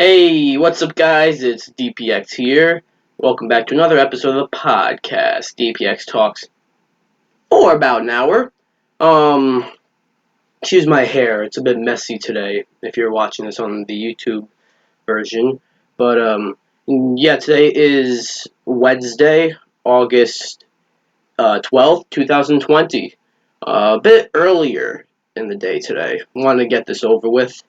Hey, what's up, guys? It's DPX here. Welcome back to another episode of the podcast. DPX talks for about an hour. Um, Excuse my hair; it's a bit messy today. If you're watching this on the YouTube version, but yeah, today is Wednesday, August 12th, 2020. A bit earlier in the day today. Wanted to get this over with.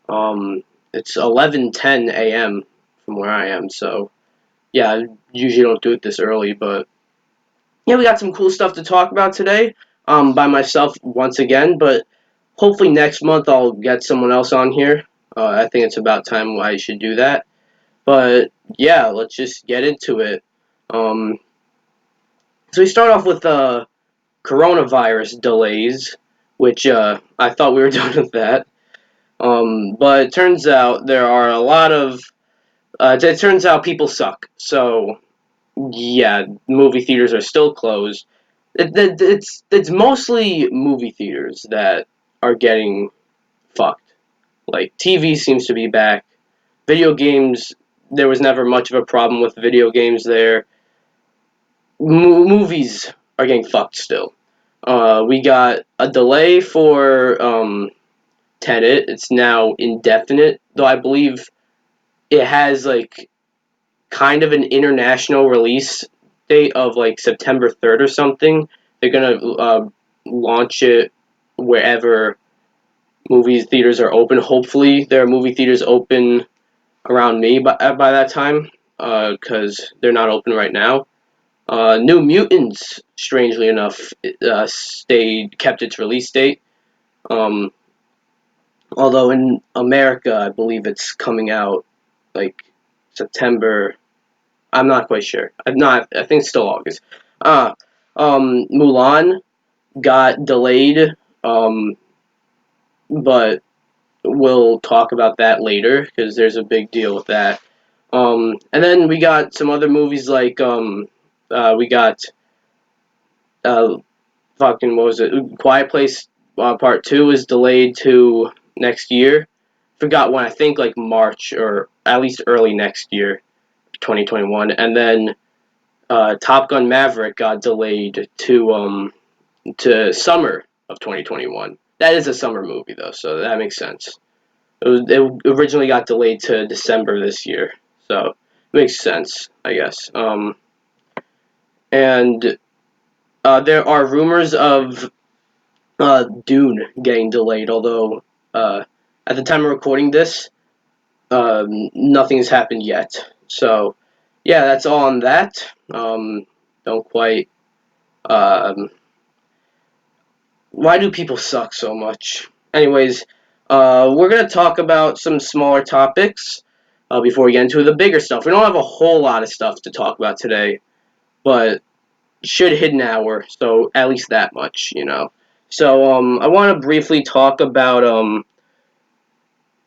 Um, it's 11:10 a.m. from where I am, so yeah, I usually don't do it this early, but yeah, we got some cool stuff to talk about today. By myself once again, but hopefully next month I'll get someone else on here. I think it's about time I should do that. But yeah, let's just get into it. Um, so we start off with coronavirus delays, which I thought we were done with that. But it turns out there are a lot of. It turns out people suck. So yeah, movie theaters are still closed. It's mostly movie theaters that are getting fucked. Like TV seems to be back. Video games, there was never much of a problem with video games there. Movies are getting fucked still. We got a delay for Tenet. It's now indefinite, though I believe it has like kind of an international release date of like September 3rd or something. They're gonna launch it wherever movie theaters are open. Hopefully, there are movie theaters open around me by that time, because they're not open right now. New Mutants, strangely enough, kept its release date. Um, Although in America, I believe it's coming out like September. I'm not quite sure. I'm not. I think it's still August. Uh, Mulan got delayed. Um, but we'll talk about that later because there's a big deal with that. And then we got some other movies like we got uh, fucking what was it? Quiet Place Part Two is delayed to next year. Forgot when. I think like March or at least early next year, 2021. And then Top Gun Maverick got delayed to summer of 2021. That is a summer movie though, so that makes sense. It originally got delayed to December this year, so it makes sense, I guess. And there are rumors of Dune getting delayed, although at the time of recording this, nothing has happened yet. So yeah, that's all on that. Don't quite. Um, why do people suck so much? Anyways, we're gonna talk about some smaller topics before we get into the bigger stuff. We don't have a whole lot of stuff to talk about today, but should hit an hour, so at least that much, you know. So I want to briefly talk about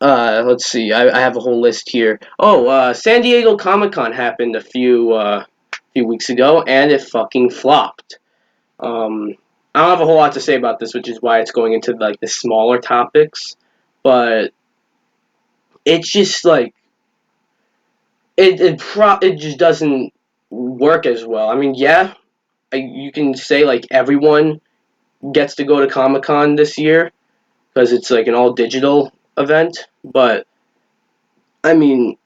let's see, I have a whole list here. Oh, San Diego Comic-Con happened a few weeks ago, and it fucking flopped. Um, I don't have a whole lot to say about this, which is why it's going into like the smaller topics. But it's just like it just doesn't work as well. I mean, yeah, you can say like everyone gets to go to Comic Con this year because it's like an all digital event, but I mean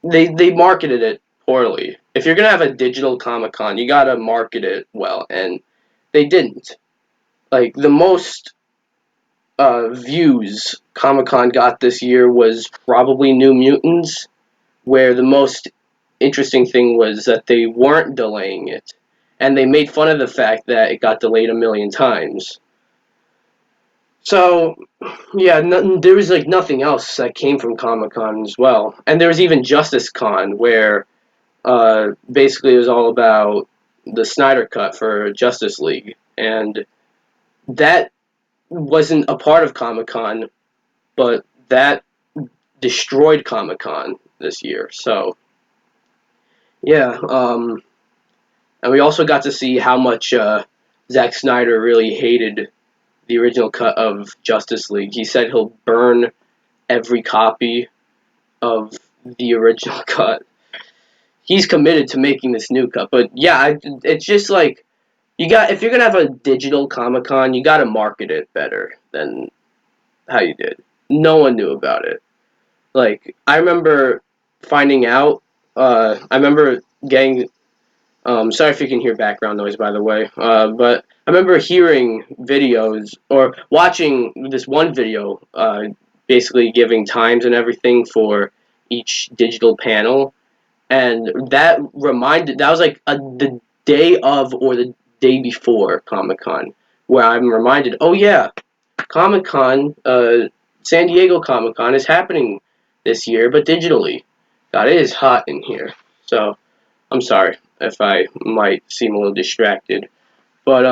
they marketed it poorly. If you're gonna have a digital Comic Con, you gotta market it well, and they didn't. Like the most views Comic Con got this year was probably New Mutants, where the most interesting thing was that they weren't delaying it, and they made fun of the fact that it got delayed a million times. So, yeah, there was like nothing else that came from Comic Con as well, and there was even Justice Con, where basically it was all about the Snyder Cut for Justice League, and that wasn't a part of Comic Con, but that destroyed Comic Con this year. So yeah, and we also got to see how much Zack Snyder really hated the original cut of Justice League. He said he'll burn every copy of the original cut. He's committed to making this new cut, but yeah, it's just like if you're gonna have a digital Comic Con, you gotta market it better than how you did. No one knew about it. Like I remember finding out. I remember getting. Sorry if you can hear background noise, by the way. But I remember hearing videos or watching this one video, basically giving times and everything for each digital panel, and that was like the day of or the day before Comic Con, where I'm reminded, oh yeah, Comic Con, San Diego Comic Con is happening this year, but digitally. God, it is hot in here. So I'm sorry if I might seem a little distracted, but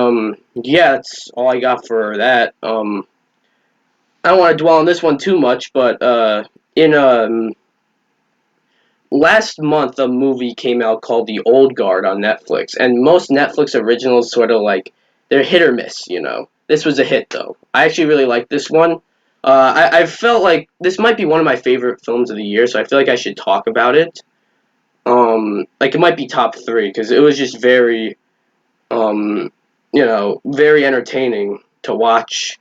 yeah, that's all I got for that. I don't want to dwell on this one too much, but in last month a movie came out called The Old Guard on Netflix, and most Netflix originals sort of like they're hit or miss, you know. This was a hit though. I actually really like this one. I felt like this might be one of my favorite films of the year, so I feel like I should talk about it. Like it might be top three because it was just very, very entertaining to watch.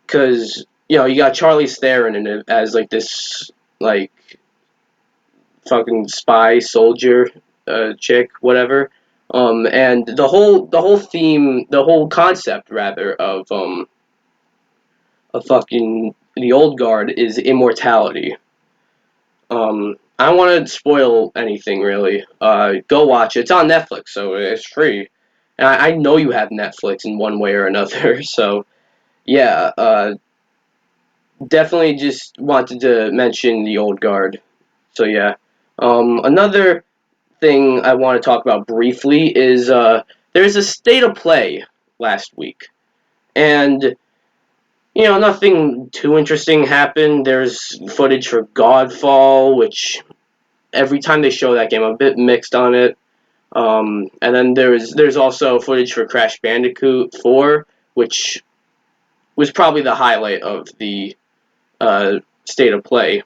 Because you got Charlize Theron in it as like this like fucking spy soldier chick, whatever. And the whole theme, the whole concept rather of fucking the old guard is immortality. I don't want to spoil anything really. Go watch it. It's on Netflix, so it's free. And I know you have Netflix in one way or another, so yeah. Definitely just wanted to mention the old guard. So yeah. Another thing I want to talk about briefly is there's a state of play last week, and nothing too interesting happened. There's footage for Godfall, which every time they show that game, I'm a bit mixed on it. And then there's also footage for Crash Bandicoot 4, which was probably the highlight of the state of play.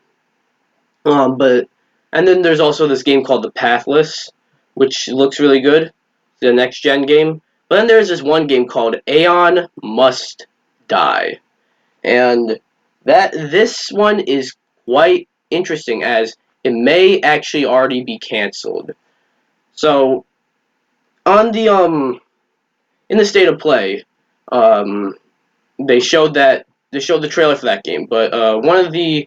But and then there's also this game called The Pathless, which looks really good, the next gen game. But then there's this one game called Aeon Must Die, and this one is quite interesting as it may actually already be canceled. So on the in the state of play, um, they showed the trailer for that game, but one of the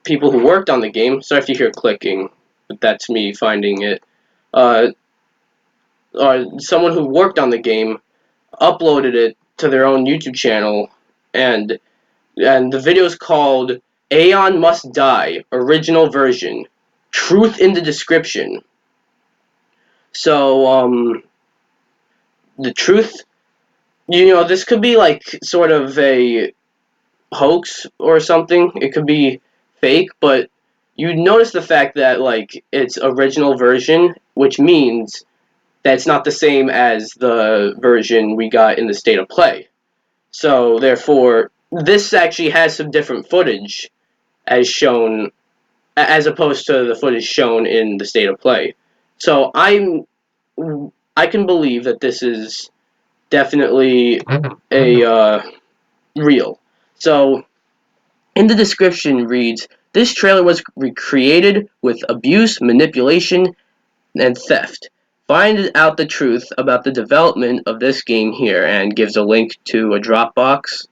people who worked on the game. Sorry if you hear clicking, but that's me finding it. Uh, Someone who worked on the game uploaded it to their own YouTube channel, and the video is called "Aeon Must Die" original version. Truth in the description. So the truth, this could be like sort of a hoax or something. It could be fake, but you notice the fact that like it's original version, which means that it's not the same as the version we got in the state of play. So therefore, this actually has some different footage as shown, as opposed to the footage shown in the state of play. So I can believe that this is definitely a real. So in the description reads, this trailer was recreated with abuse, manipulation, and theft. Find out the truth about the development of this game here, and gives a link to a Dropbox.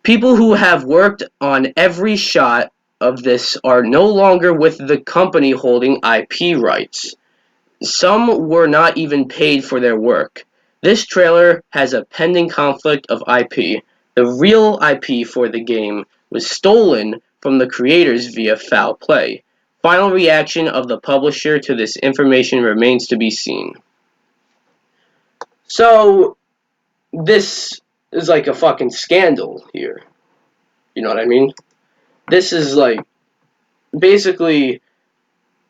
People who have worked on every shot of this are no longer with the company holding IP rights. Some were not even paid for their work. This trailer has a pending conflict of IP. The real IP for the game was stolen from the creators via foul play. Final reaction of the publisher to this information remains to be seen. So, this is like a fucking scandal here. You know what I mean? This is like, basically,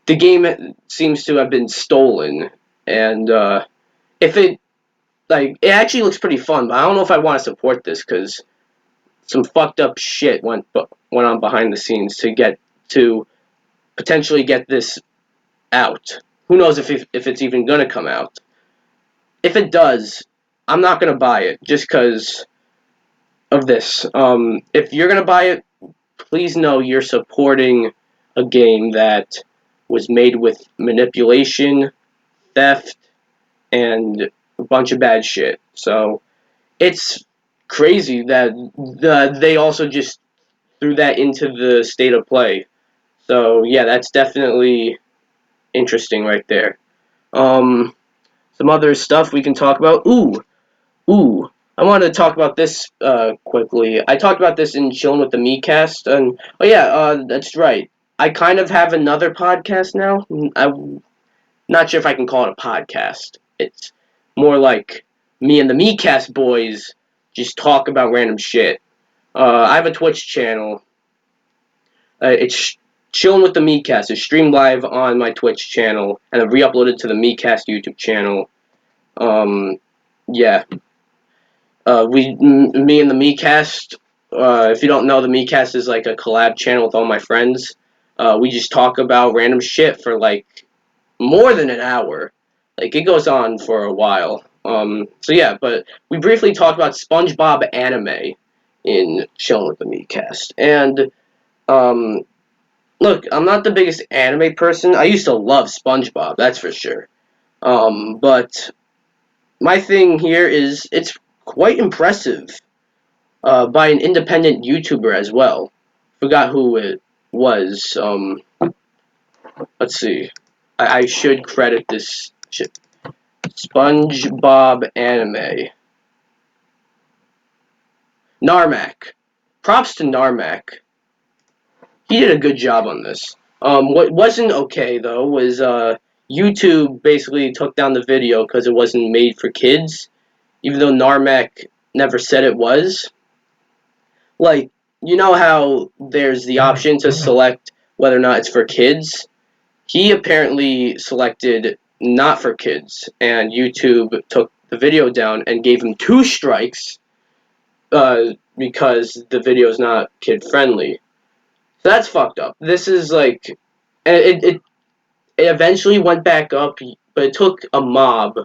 the game seems to have been stolen, and if it, like, it actually looks pretty fun, but I don't know if I want to support this, because some fucked up shit went on behind the scenes to potentially get this out. Who knows if it's even gonna come out? If it does, I'm not gonna buy it just because of this. If you're gonna buy it, please know you're supporting a game that was made with manipulation, theft, and a bunch of bad shit. So it's crazy that they also just threw that into the state of play. So yeah, that's definitely interesting right there. Some other stuff we can talk about. Ooh. I wanted to talk about this quickly. I talked about this in Chilling with the Meatcast, and oh yeah, that's right. I kind of have another podcast now. I'm not sure if I can call it a podcast. It's more like me and the Meatcast boys just talk about random shit. I have a Twitch channel. It's Chilling with the Meatcast. It's streamed live on my Twitch channel, and I've re-uploaded to the Meatcast YouTube channel. Yeah. Me and the Meatcast. If you don't know, the Meatcast is like a collab channel with all my friends. We just talk about random shit for like more than an hour. Like, it goes on for a while. So yeah, but we briefly talked about SpongeBob anime in Chilling with the Meatcast. And, look, I'm not the biggest anime person. I used to love SpongeBob, that's for sure. But my thing here is it's quite impressive by an independent YouTuber as well. Forgot who it was. Let's see. I should credit this shit. SpongeBob anime. Narmak. Props to Narmak. He did a good job on this. What wasn't okay though was YouTube basically took down the video because it wasn't made for kids, even though Narmak never said it was. Like, you know how there's the option to select whether or not it's for kids? He apparently selected not for kids, and YouTube took the video down and gave him 2 strikes because the video is not kid friendly. So that's fucked up. This is like, it eventually went back up, but it took a mob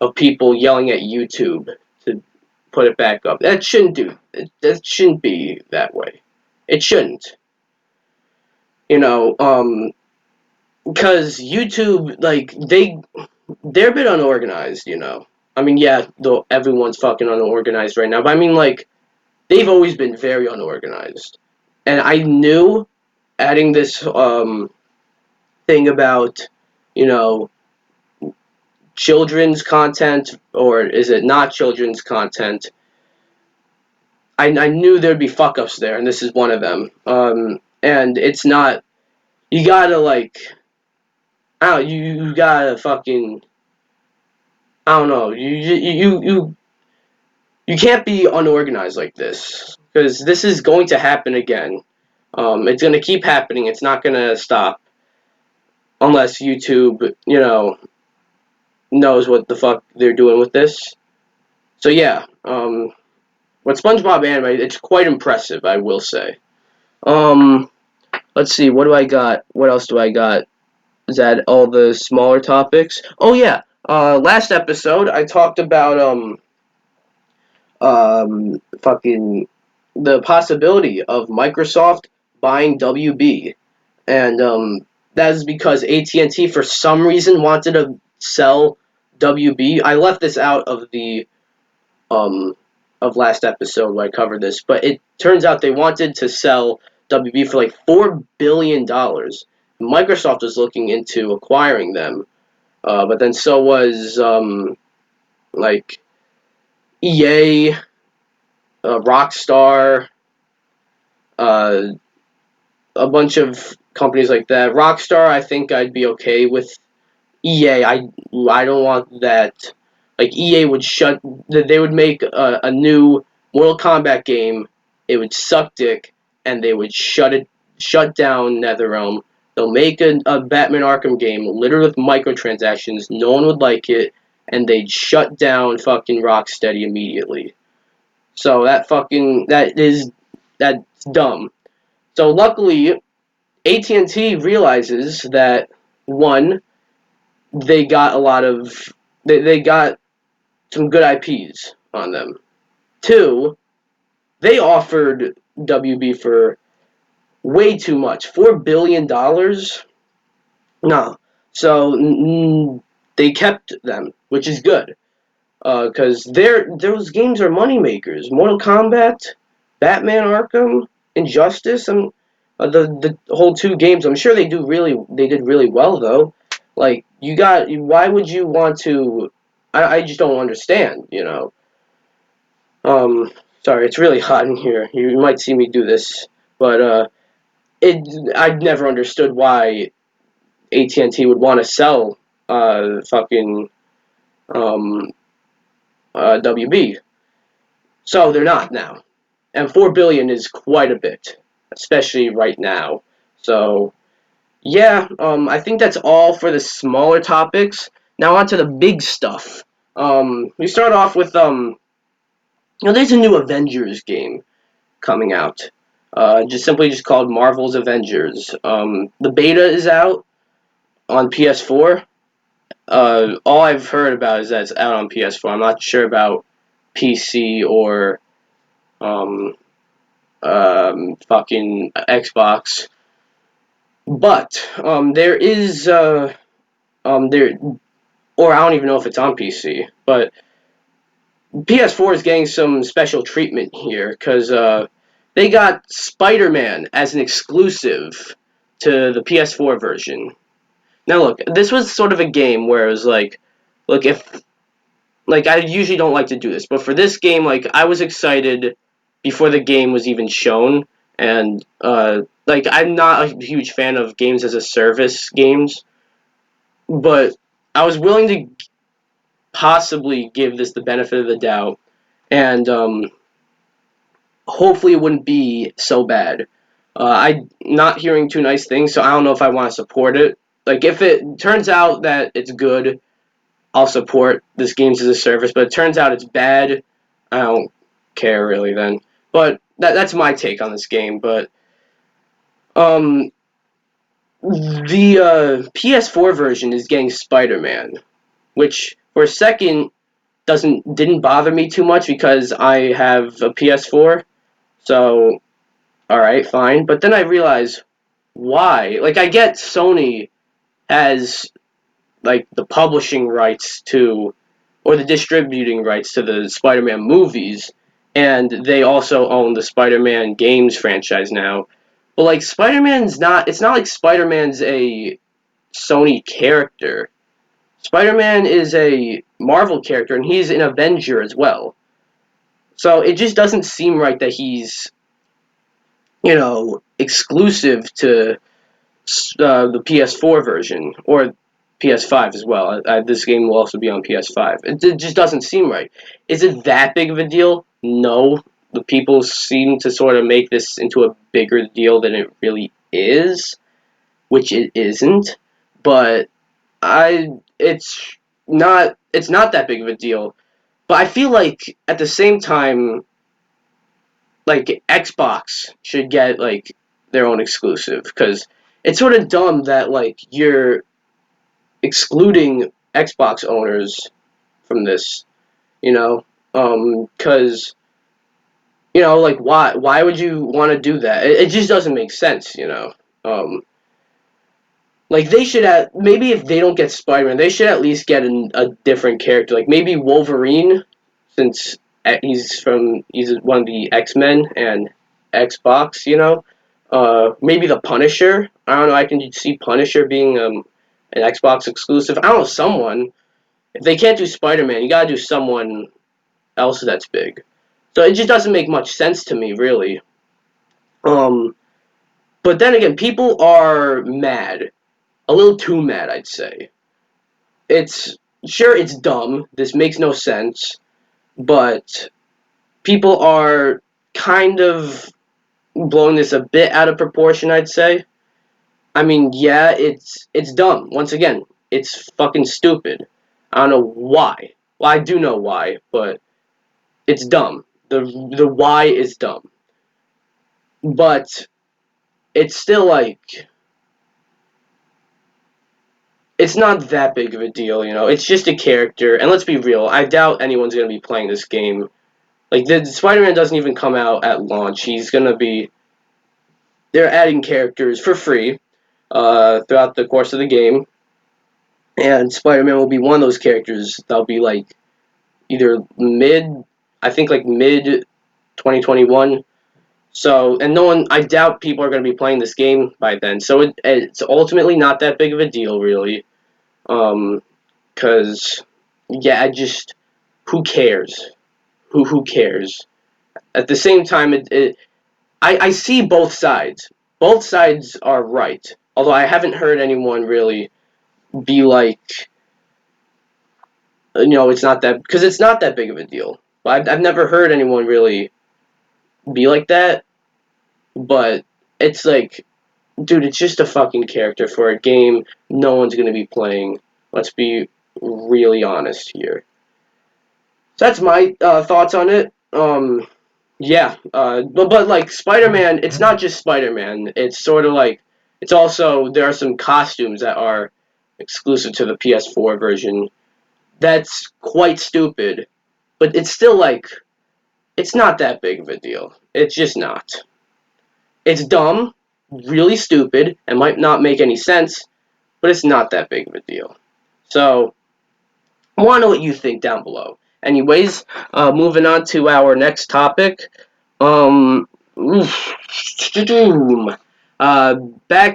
of people yelling at YouTube to put it back up. That shouldn't that shouldn't be that way. It shouldn't. You know, because YouTube, like, they're a bit unorganized, you know. I mean, yeah, though everyone's fucking unorganized right now, but I mean, like, they've always been very unorganized. And I knew adding this thing about, you know, children's content, or is it not children's content, I knew there'd be fuck ups there, and this is one of them. And it's not, you gotta, like, I don't, you gotta fucking, I don't know, you can't be unorganized like this, because this is going to happen again. It's going to keep happening. It's not going to stop unless YouTube, you know, knows what the fuck they're doing with this. So yeah, with SpongeBob anime, it's quite impressive, I will say. Let's see, what do I got? What else do I got? Is that all the smaller topics? Oh yeah, last episode I talked about fucking the possibility of Microsoft buying WB, and that is because AT&T for some reason wanted to sell WB. I left this out of the of last episode where I covered this, but it turns out they wanted to sell WB for like $4 billion. Microsoft was looking into acquiring them, but then so was like EA, Rockstar, uh, a bunch of companies like that. Rockstar, I think I'd be okay with. EA, I don't want that. Like, EA would they would make a new Mortal Kombat game. It would suck dick, and they would shut down NetherRealm. They'll make a Batman Arkham game littered with microtransactions. No one would like it, and they'd shut down fucking Rocksteady immediately. So that's dumb. So luckily, AT&T realizes that one, they got a lot of they got some good IPs on them. Two, they offered WB for way too much, $4 billion. No, so they kept them, which is good. Because those games are moneymakers. Mortal Kombat, Batman Arkham, Injustice, and the whole two games. I'm sure they did really well though. Like why would you want to? I just don't understand. Um, Sorry, it's really hot in here. You might see me do this, but I never understood why AT&T would want to sell fucking um WB. So they're not now. And 4 billion is quite a bit, especially right now. So yeah, I think that's all for the smaller topics. Now on to the big stuff. We start off with there's a new Avengers game coming out. Just called Marvel's Avengers. The beta is out on PS4. All I've heard about is that it's out on PS4. I'm not sure about PC or um, fucking Xbox. But there is there or I don't even know if it's on PC. But PS4 is getting some special treatment here because they got Spiderman as an exclusive to the PS4 version. Now look, this was sort of a game where it was like, look, if like I usually don't like to do this, but for this game, like I was excited before the game was even shown, and like I'm not a huge fan of games as a service games, but I was willing to possibly give this the benefit of the doubt, and hopefully it wouldn't be so bad. I'm not hearing too nice things, so I don't know if I want to support it. Like if it turns out that it's good, I'll support this games as a service, but it turns out it's bad, I don't care really then. But that's my take on this game. But um, the PS4 version is getting Spider-Man, which for a second didn't bother me too much because I have a PS4. So all right, fine. But then I realized why. Like I get Sony has like the publishing rights to or the distributing rights to the Spider-Man movies, and they also own the Spider-Man games franchise now. But like Spider-Man's not it's not like Spider-Man's a Sony character. Spider-Man is a Marvel character and he's an Avenger as well. So it just doesn't seem right that he's, exclusive to the PS4 version or PS5 as well. This game will also be on PS5. It just doesn't seem right. Is it that big of a deal? No. The people seem to sort of make this into a bigger deal than it really is, which it isn't. But it's not that big of a deal. But I feel like at the same time, like Xbox should get like their own exclusive because it's sort of dumb that like you're excluding Xbox owners from this, because like why would you want to do that? It just doesn't make sense. Um, like they should have maybe if they don't get Spider-Man, they should at least get a different character, like maybe Wolverine, since he's one of the X-Men and Xbox. Maybe the Punisher. I don't know. I can see Punisher being an Xbox exclusive. I don't know, someone. If they can't do Spider-Man, you gotta do someone else that's big. So it just doesn't make much sense to me, really. Um, but then again, people are mad, a little too mad, I'd say. It's sure it's dumb. This makes no sense, but people are kind of blowing this a bit out of proportion, I'd say. I mean, yeah, it's dumb. Once again, it's fucking stupid. I don't know why. Well, I do know why, but it's dumb. The why is dumb, but it's still like it's not that big of a deal, you know. It's just a character, and let's be real. I doubt anyone's gonna be playing this game. Like the Spider-Man doesn't even come out at launch. He's gonna be they're adding characters for free throughout the course of the game, and Spider-Man will be one of those characters that'll be like either I think like mid 2021. So, and no one, I doubt people are going to be playing this game by then. So it's ultimately not that big of a deal, really. Because, yeah, who cares? Who cares? At the same time, I see both sides. Both sides are right. Although I haven't heard anyone really be like, it's not that, because it's not that big of a deal. I've never heard anyone really be like that, but it's like, dude, it's just a fucking character for a game no one's going to be playing. Let's be really honest here. So that's my thoughts on it. Yeah, but like Spider-Man, it's not just Spider-Man. It's sort of like it's also there are some costumes that are exclusive to the PS4 version. That's quite stupid, but it's still like it's not that big of a deal. It's just not. It's dumb, really stupid, and might not make any sense, but it's not that big of a deal. So, I want to know what you think down below. Anyways, moving on to our next topic. Um, back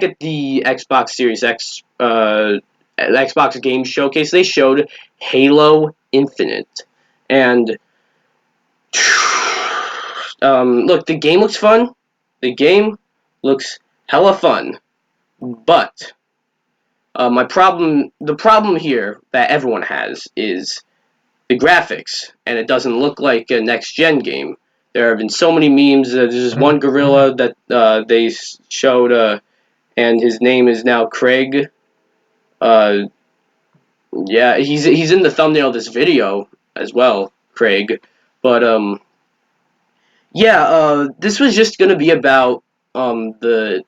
at the Xbox Series X, Xbox Game Showcase, they showed Halo Infinite, and look, the game looks fun. The game looks hella fun, but the problem here that everyone has is the graphics, and it doesn't look like a next gen game. There have been so many memes. There's this one gorilla that they showed, and his name is now Craig. Uh, yeah, he's in the thumbnail of this video as well, Craig. But yeah, this was just gonna be about the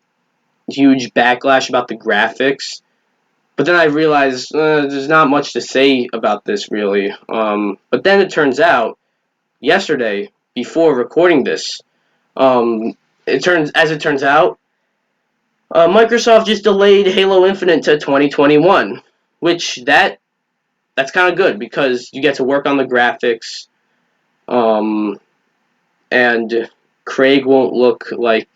huge backlash about the graphics. But then I realized there's not much to say about this really. But then it turns out yesterday, before recording this, it turns out, Microsoft just delayed Halo Infinite to 2021, which that's kind of good because you get to work on the graphics, and Craig won't look like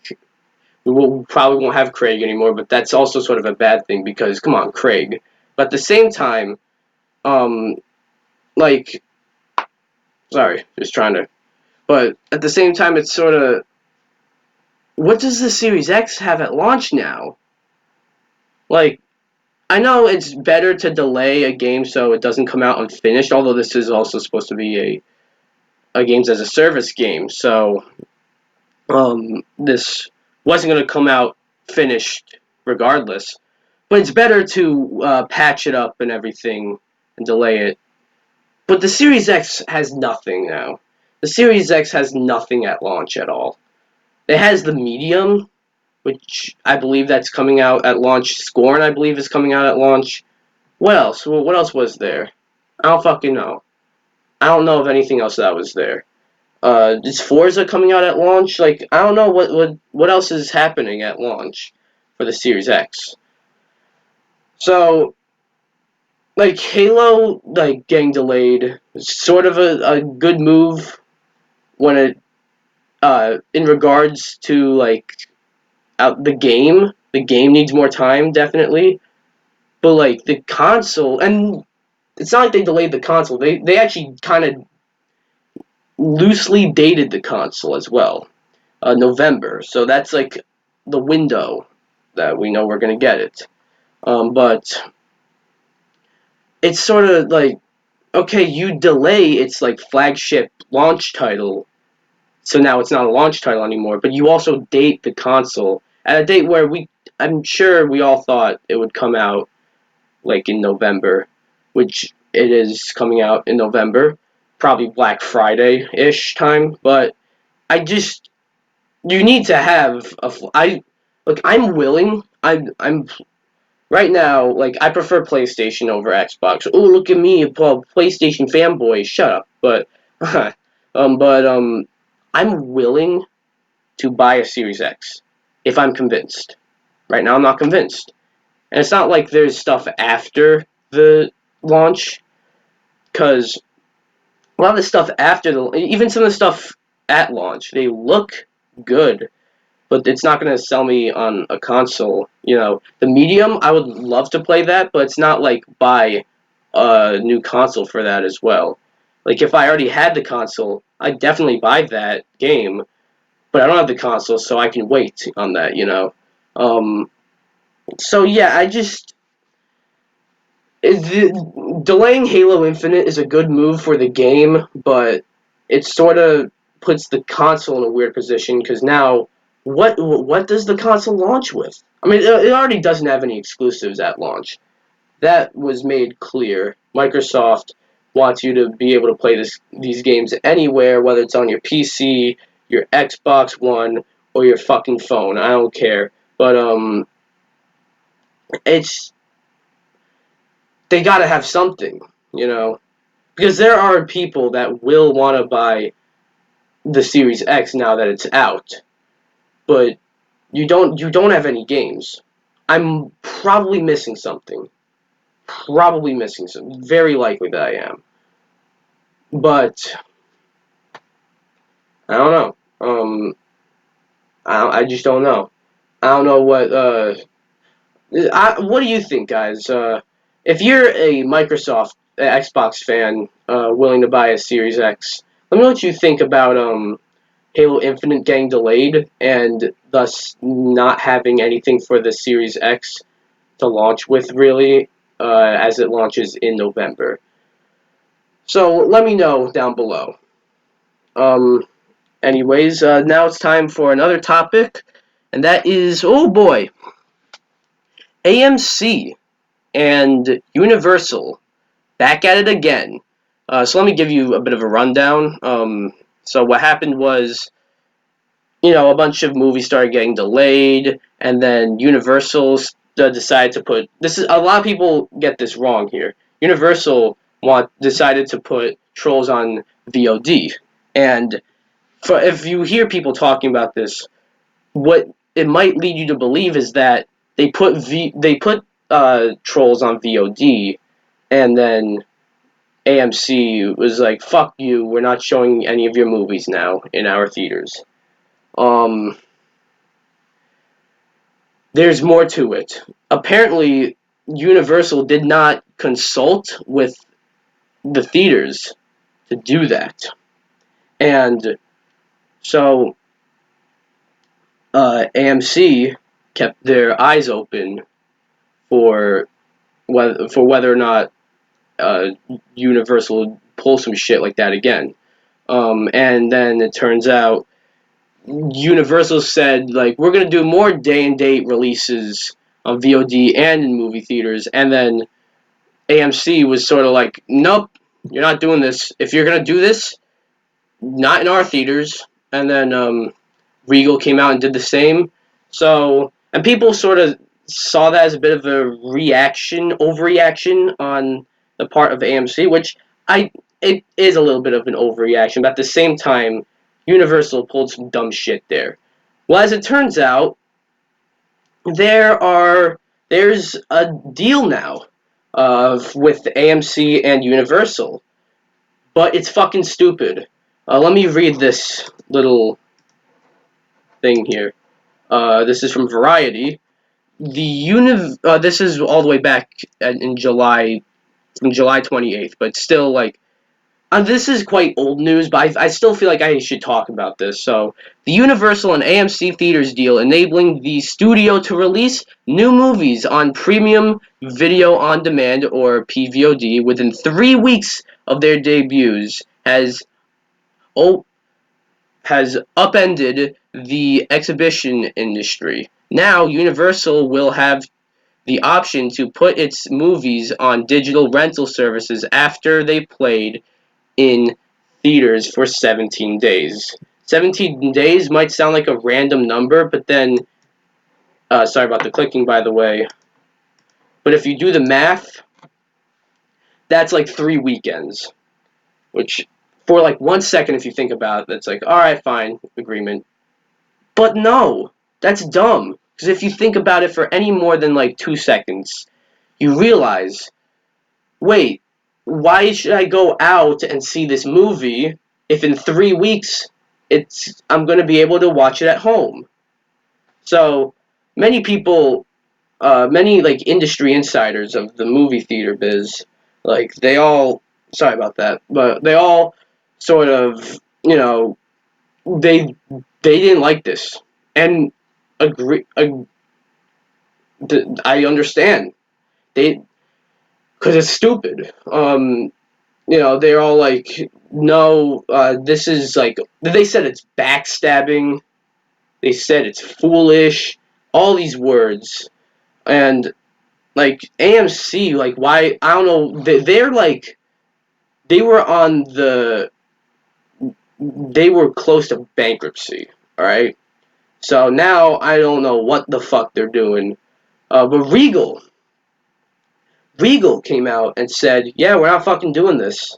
we probably won't have Craig anymore. But that's also sort of a bad thing because come on, Craig. But at the same time, um, like, sorry, just trying to. But at the same time, it's sort of what does the Series X have at launch now? Like, I know it's better to delay a game so it doesn't come out unfinished, although this is also supposed to be a games as a service game, so this wasn't going to come out finished regardless. But it's better to patch it up and everything and delay it. But the Series X has nothing now. The Series X has nothing at launch at all. It has the medium, which I believe that's coming out at launch. Scorn, I believe, is coming out at launch. What else? What else was there? I don't fucking know. I don't know of anything else that was there. Is Forza coming out at launch? Like, I don't know what else is happening at launch for the Series X. So, like, Halo, like, getting delayed is sort of a good move when it, in regards to, like, the game. The game needs more time, definitely. But, like, the console, and it's not like they delayed the console. They actually kind of loosely dated the console as well. November. So that's, like, the window that we know we're going to get it. But it's sort of like, okay, you delay its, like, flagship launch title, so now it's not a launch title anymore, but you also date the console at a date where I'm sure we all thought it would come out like in November, which it is coming out in November. probably Black Friday-ish time, but I just you need to have I'm willing. I'm right now, like, I prefer PlayStation over Xbox. Oh, look at me, a PlayStation fanboy. Shut up. But, I'm willing to buy a Series X if I'm convinced. Right now, I'm not convinced. And it's not like there's stuff after the launch, because a lot of the stuff after even some of the stuff at launch, they look good, but it's not going to sell me on a console. You know, the Medium, I would love to play that, but it's not like buy a new console for that as well. Like, if I already had the console, I'd definitely buy that game, but I don't have the console, so I can wait on that, you know? So yeah, delaying Halo Infinite is a good move for the game, but it sort of puts the console in a weird position because now, what does the console launch with? I mean, it already doesn't have any exclusives at launch. That was made clear. Microsoft wants you to be able to play these games anywhere, whether it's on your PC, your Xbox One, or your fucking phone. I don't care. But it's they gotta have something, you know. Because there are people that will want to buy the Series X now that it's out, but you don't have any games. I'm probably missing something. Probably missing something. Very likely that I am. But I don't know. I just don't know. I don't know what do you think, guys? If you're a Microsoft Xbox fan, willing to buy a Series X, let me know what you think about Halo Infinite getting delayed and thus not having anything for the Series X to launch with, really, as it launches in November. So let me know down below. Um, Anyways, now it's time for another topic, and that is, oh boy, AMC and Universal back at it again. So let me give you a bit of a rundown. So what happened was, a bunch of movies started getting delayed, and then Universal decided to put this is a lot of people get this wrong here. Universal decided to put Trolls on VOD, and if you hear people talking about this, what it might lead you to believe is that they put Trolls on VOD, and then AMC was like, "Fuck you, we're not showing any of your movies now in our theaters." Um, there's more to it. Apparently, Universal did not consult with the theaters to do that, and so AMC kept their eyes open for whether or not Universal would pull some shit like that again. And then it turns out Universal said, like, we're going to do more day and date releases on VOD and in movie theaters. And then AMC was sort of like, nope, you're not doing this. If you're going to do this, not in our theaters. And then Regal came out and did the same. So, and people sort of saw that as a bit of a overreaction on the part of AMC, which it is a little bit of an overreaction, but at the same time, Universal pulled some dumb shit there. Well, as it turns out, there's a deal now with AMC and Universal, but it's fucking stupid. Let me read this little thing here. This is from Variety. This is all the way back in July, from July 28th, but still, like, this is quite old news, but I still feel like I should talk about this. So, the Universal and AMC Theaters deal enabling the studio to release new movies on Premium Video on Demand, or PVOD, within 3 weeks of their debuts has upended the exhibition industry. Now, Universal will have the option to put its movies on digital rental services after they played in theaters for 17 days. 17 days might sound like a random number, but then, sorry about the clicking, by the way, but if you do the math, that's like 3 weekends, which, for like 1 second, if you think about it, that's like, alright, fine, agreement. But no, that's dumb. Because if you think about it for any more than like 2 seconds, you realize, wait, why should I go out and see this movie if in 3 weeks I'm going to be able to watch it at home? So many people, many like industry insiders of the movie theater biz, like they all, sorry about that, but they all sort of, they didn't like this, and agree. I understand they, because it's stupid. They're all like, no, this is like, they said it's backstabbing. They said it's foolish. All these words. And, like, AMC, like, why, I don't know, they're like, they were on the, they were close to bankruptcy, alright? So now I don't know what the fuck they're doing. But Regal came out and said, yeah, we're not fucking doing this.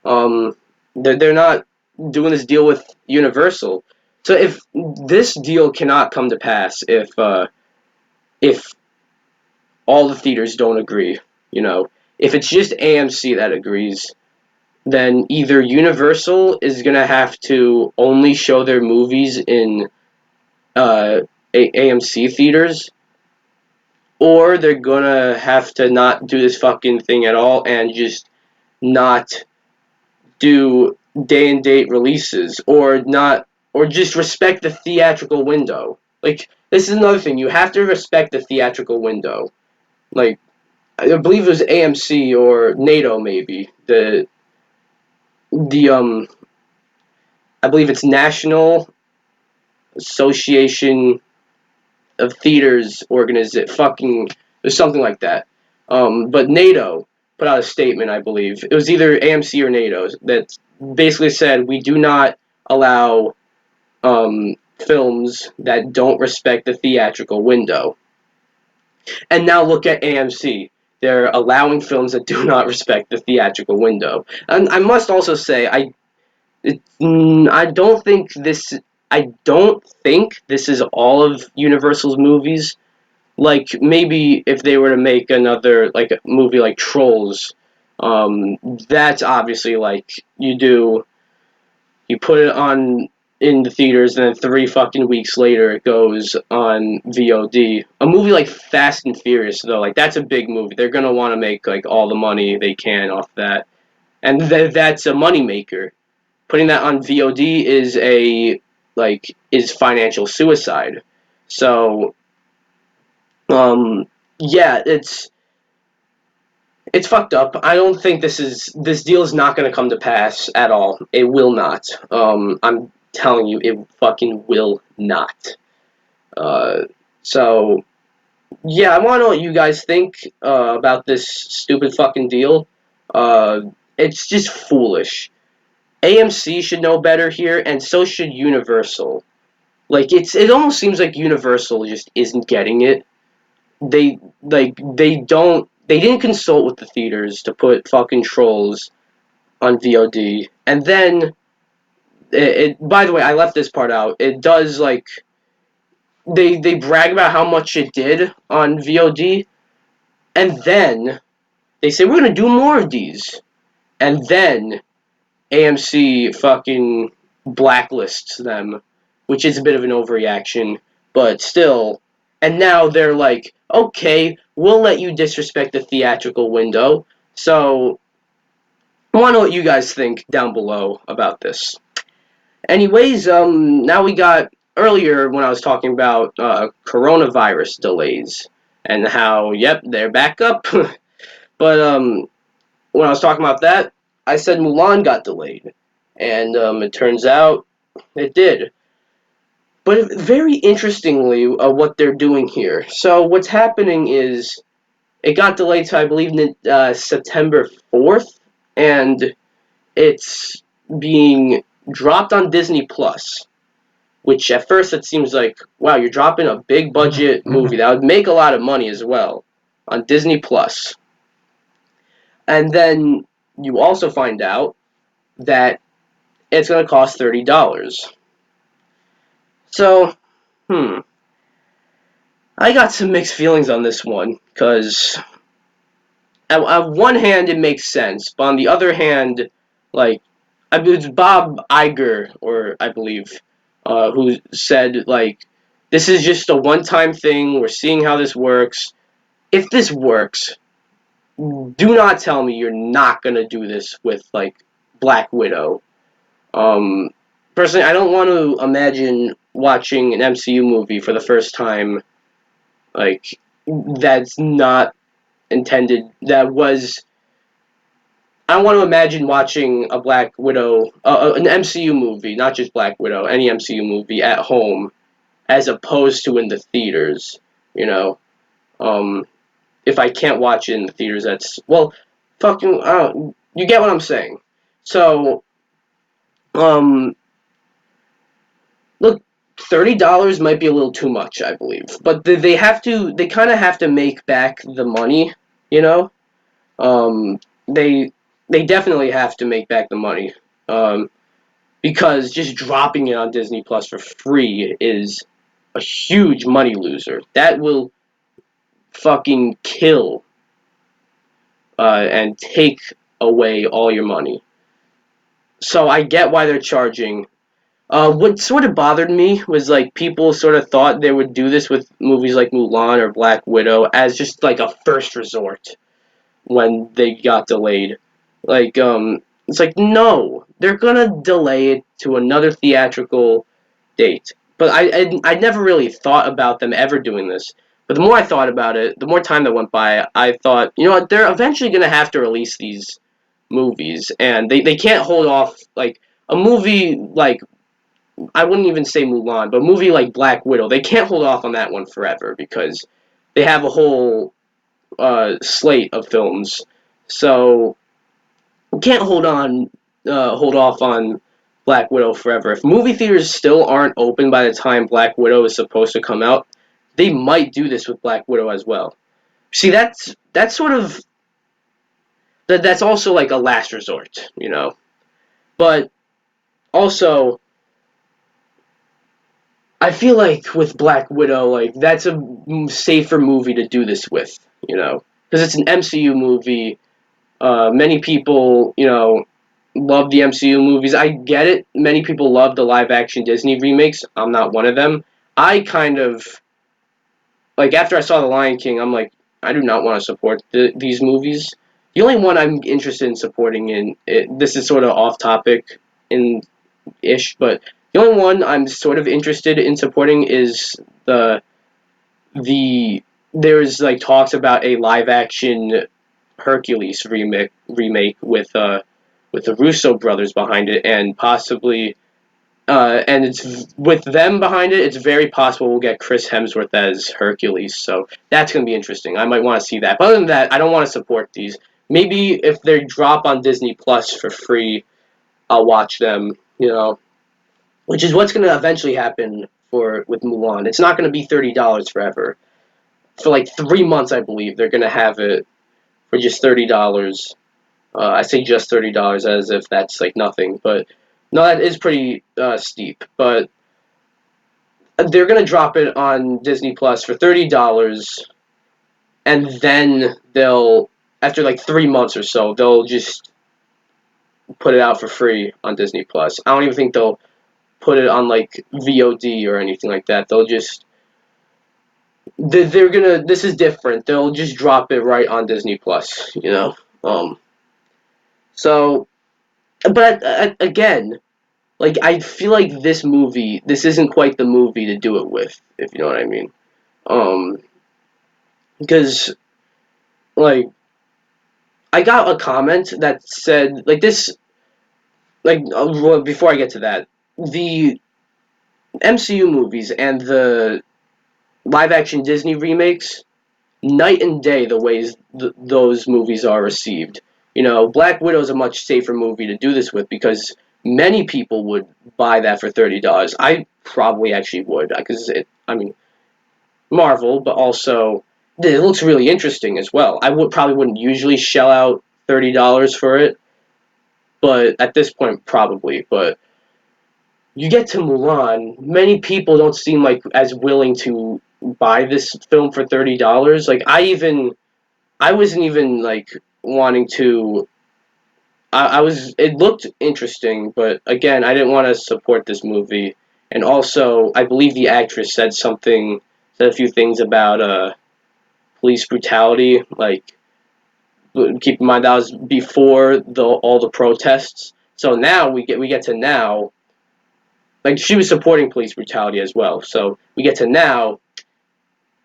They're not doing this deal with Universal. So if this deal cannot come to pass, if all the theaters don't agree, if it's just AMC that agrees, then either Universal is gonna have to only show their movies in AMC theaters, or they're gonna have to not do this fucking thing at all and just not do day and date releases, or just respect the theatrical window. Like, this is another thing, you have to respect the theatrical window. Like, I believe it was AMC or NATO, maybe, the I believe it's National Association of Theaters fucking, there's something like that. But NATO put out a statement, I believe. It was either AMC or NATO that basically said, we do not allow films that don't respect the theatrical window. And now look at AMC. They're allowing films that do not respect the theatrical window. And I must also say, I don't think this. I don't think this is all of Universal's movies. Like, maybe if they were to make another, like, a movie like Trolls, that's obviously like you put it on in the theaters, and then 3 fucking weeks later it goes on VOD. A movie like Fast and Furious, though, like, that's a big movie. They're gonna want to make like all the money they can off that, and that's a moneymaker. Putting that on VOD is financial suicide. So, yeah, it's fucked up. I don't think this deal is not going to come to pass at all. It will not. I'm telling you, it fucking will not. Uh, so yeah, I want to know what you guys think about this stupid fucking deal. It's just foolish. AMC should know better here, and so should Universal. Like, it almost seems like Universal just isn't getting it. They didn't consult with the theaters to put fucking Trolls on VOD. And then by the way, I left this part out. It does, like, they brag about how much it did on VOD, and then they say we're gonna do more of these. And then AMC fucking blacklists them, which is a bit of an overreaction, but still. And now they're like, okay, we'll let you disrespect the theatrical window. So, I want to know what you guys think down below about this. Anyways, now we got, earlier when I was talking about coronavirus delays and how, yep, they're back up. But when I was talking about that, I said Mulan got delayed, and it turns out it did. But very interestingly, what they're doing here. So what's happening is it got delayed to, I believe, September 4th, and it's being dropped on Disney Plus, which at first it seems like, wow, you're dropping a big budget movie that would make a lot of money as well on Disney Plus. And then you also find out that it's going to cost $30. So, I got some mixed feelings on this one, because on one hand it makes sense, but on the other hand, like, it's Bob Iger, or I believe, who said, like, this is just a one-time thing, we're seeing how this works. If this works, do not tell me you're not gonna do this with, like, Black Widow. Personally, I don't want to imagine watching an MCU movie for the first time, like, that's not intended, that was, I don't want to imagine watching a Black Widow, an MCU movie, not just Black Widow, any MCU movie at home, as opposed to in the theaters, you know? If I can't watch it in the theaters, that's, well, fucking, you get what I'm saying. So, um, look, $30 might be a little too much, I believe, but they kind of have to make back the money, you know? Um, they, they definitely have to make back the money, because just dropping it on Disney Plus for free is a huge money loser. That will fucking kill, and take away all your money. So I get why they're charging. What sort of bothered me was, like, people sort of thought they would do this with movies like Mulan or Black Widow as just like a first resort when they got delayed. Like, it's like, no, they're gonna delay it to another theatrical date. But I never really thought about them ever doing this. But the more I thought about it, the more time that went by, I thought, you know what, they're eventually gonna have to release these movies, and they can't hold off, like, a movie like, I wouldn't even say Mulan, but a movie like Black Widow, they can't hold off on that one forever, because they have a whole slate of films. So we can't hold off on Black Widow forever. If movie theaters still aren't open by the time Black Widow is supposed to come out, they might do this with Black Widow as well. See, that's sort of that's also like a last resort, you know. But also, I feel like with Black Widow, like, that's a safer movie to do this with, you know, because it's an MCU movie. Many people, you know, love the MCU movies. I get it. Many people love the live action Disney remakes. I'm not one of them. I kind of, like, after I saw The Lion King, I'm like, I do not want to support these movies. The only one I'm interested in supporting this is sort of off topic in ish, but the only one I'm sort of interested in supporting is the there's, like, talks about a live action Hercules remake with the Russo brothers behind it, and possibly, and it's with them behind it. It's very possible we'll get Chris Hemsworth as Hercules, so that's gonna be interesting. I might want to see that. But other than that, I don't want to support these. Maybe if they drop on Disney Plus for free, I'll watch them. You know, which is what's gonna eventually happen with Mulan. It's not gonna be $30 forever. For like 3 months, I believe they're gonna have it for just $30. I say just $30 as if that's like nothing, but no, that is pretty steep. But they're gonna drop it on Disney Plus for $30, and then they'll, after like 3 months or so, they'll just put it out for free on Disney Plus. I don't even think they'll put it on like VOD or anything like that. They'll just they're gonna. This is different. They'll just drop it right on Disney Plus. You know. So, but again, like, I feel like this isn't quite the movie to do it with, if you know what I mean. Because, like, I got a comment that said, like, this, like, well, before I get to that, the MCU movies and the live action Disney remakes, night and day the ways those movies are received. You know, Black Widow is a much safer movie to do this with, because many people would buy that for $30. I probably actually would, because I mean, Marvel, but also it looks really interesting as well. I probably wouldn't usually shell out $30 for it, but at this point, probably. But you get to Mulan, many people don't seem like as willing to buy this film for $30. Like I wasn't even like wanting to. I was. It looked interesting, but again, I didn't want to support this movie. And also, I believe the actress said a few things about police brutality. Like, keep in mind that was before all the protests. So now we get to now. Like, she was supporting police brutality as well. So we get to now.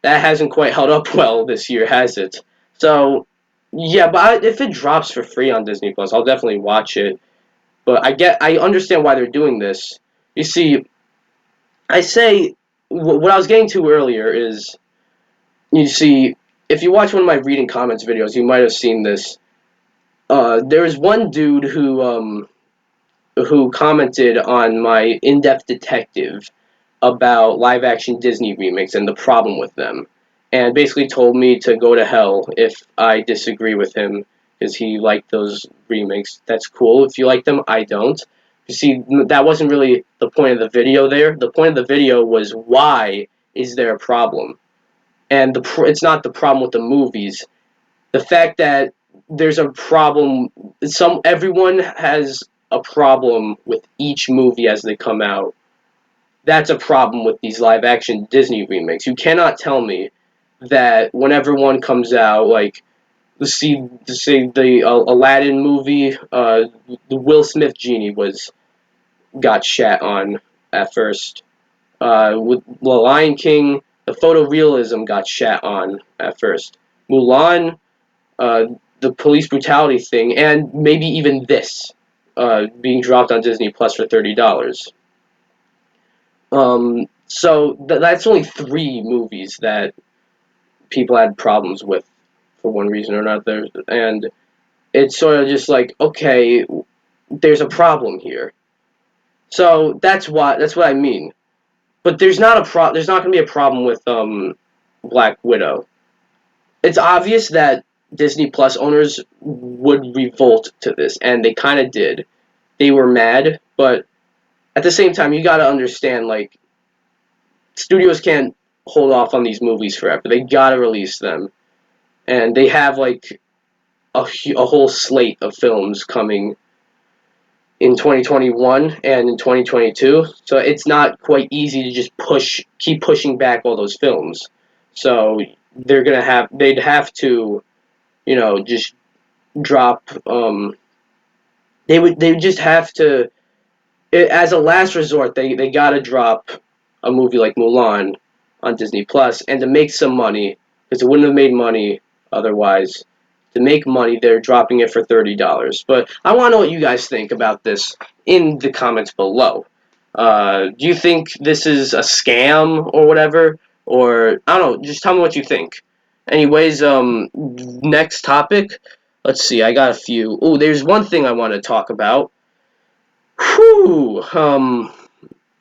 That hasn't quite held up well this year, has it? So yeah, but if it drops for free on Disney Plus, I'll definitely watch it. But I understand why they're doing this. You see, I say what I was getting to earlier is, you see, if you watch one of my reading comments videos, you might have seen this. There was one dude who commented on my in-depth detective about live action Disney remakes and the problem with them, and basically told me to go to hell if I disagree with him because he liked those remakes. That's cool if you like them. I don't. You see, that wasn't really the point of the video there. The point of the video was, why is there a problem? And it's not the problem with the movies. The fact that there's a problem, everyone has a problem with each movie as they come out. That's a problem with these live action Disney remakes. You cannot tell me that whenever one comes out, like, say the Aladdin movie, the Will Smith genie got shat on at first. With The Lion King, the photorealism got shat on at first. Mulan, uh, the police brutality thing, and maybe even this being dropped on Disney Plus for $30. So that's only three movies that people had problems with for one reason or another, and it's sort of just like, okay, there's a problem here. So that's what I mean. But there's not going to be a problem with Black Widow. It's obvious that Disney Plus owners would revolt to this, and they kind of did. They were mad, but at the same time, you got to understand, like, studios can't hold off on these movies forever. They got to release them, and they have like a whole slate of films coming in 2021 and in 2022. So it's not quite easy to just keep pushing back all those films. So they'd have to, just drop. They would just have to, as a last resort. They gotta drop a movie like Mulan on Disney Plus, and to make some money, because it wouldn't have made money otherwise. To make money, they're dropping it for $30. But I want to know what you guys think about this in the comments below. Do you think this is a scam or whatever? Or, I don't know, just tell me what you think. Anyways, next topic. Let's see, I got a few. Oh, there's one thing I want to talk about. Whew.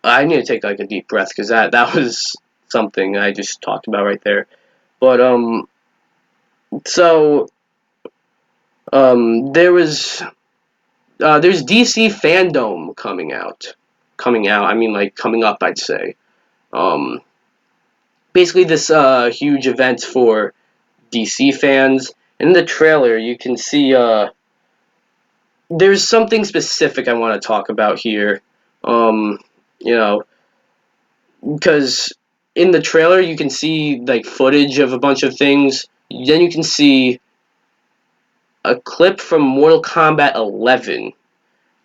I need to take like a deep breath because that was something I just talked about right there. But so there's DC Fandom coming out. Coming out. I mean, like, coming up, I'd say. Um, Basically this huge event for DC fans. In the trailer, you can see there's something specific I want to talk about here. Um, you know, because in the trailer you can see like footage of a bunch of things. Then you can see a clip from Mortal Kombat 11